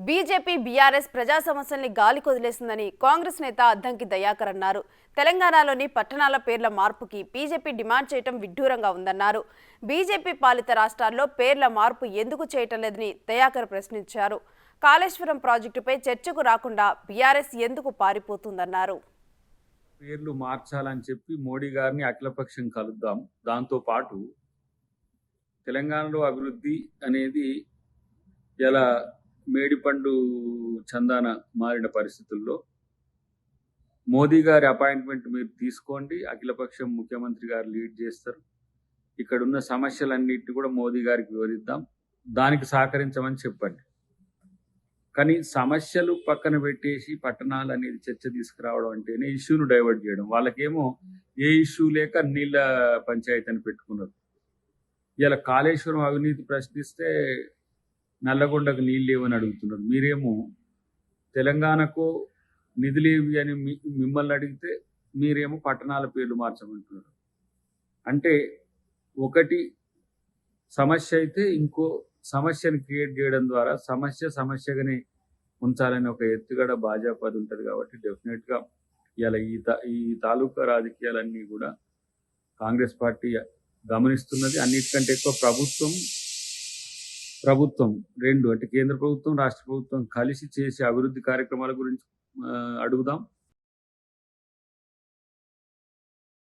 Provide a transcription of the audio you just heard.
BJP BRS ప్రజా సమస్యల్ని గాలికొదిలేసిందని కాంగ్రెస్ నేత అద్దంకి దయాకర్ అన్నారు. తెలంగాణలోని పట్టణాల పేర్ల మార్పుకి బీజేపీ డిమాండ్ చేయటం విడ్డూరంగా ఉందన్నారు. బీజేపీ పాలిత రాష్ట్రాల్లో పేర్ల మార్పు ఎందుకు చేయటం లేదని దయాకర్ ప్రశ్నించారు. కాళేశ్వరం ప్రాజెక్టుపై చర్చకు రాకుండా బీఆర్ఎస్ ఎందుకు పారిపోతుందన్నారు. పేర్లు మార్చాలని చెప్పి మోడీ గారిని అఖిలపక్షం కలుద్దాం. దాంతో పాటు తెలంగాణలో అభివృద్ధి అనేది ఎలా మేడిపండు చందాన మారిన పరిస్థితుల్లో మోదీ గారి అపాయింట్మెంట్ మీరు తీసుకోండి, అఖిలపక్షం ముఖ్యమంత్రి గారు లీడ్ చేస్తారు. ఇక్కడున్న సమస్యలన్నిటిని కూడా మోదీ గారికి వివరిద్దాం, దానికి సహకరించమని చెప్పండి. కానీ సమస్యలు పక్కన పెట్టేసి పట్టణాలు అనేది చర్చ తీసుకురావడం అంటేనే ఇష్యూను డైవర్ట్ చేయడం. వాళ్ళకేమో ఏ ఇష్యూ లేక నీళ్ళ పంచాయతీ అని పెట్టుకున్నారు. ఇలా కాళేశ్వరం అవినీతి ప్రశ్నిస్తే నల్లగొండకు నీళ్ళు లేవని అడుగుతున్నారు. మీరేమో తెలంగాణకు నిధులేవి అని మిమ్మల్ని అడిగితే మీరేమో పట్టణాల పేర్లు మార్చమంటున్నారు. అంటే ఒకటి సమస్య అయితే ఇంకో సమస్యను క్రియేట్ చేయడం ద్వారా సమస్యగానే ఉంచాలని ఒక ఎత్తుగడ భాజపాది ఉంటుంది. కాబట్టి డెఫినెట్గా ఇలా ఈ తాలూకా రాజకీయాలన్నీ కూడా కాంగ్రెస్ పార్టీ గమనిస్తున్నది. అన్నిటికంటే ఎక్కువ ప్రభుత్వం రెండు అంటే కేంద్ర ప్రభుత్వం రాష్ట్ర ప్రభుత్వం కలిసి చేసే అభివృద్ధి కార్యక్రమాల గురించి అడుగుదాం.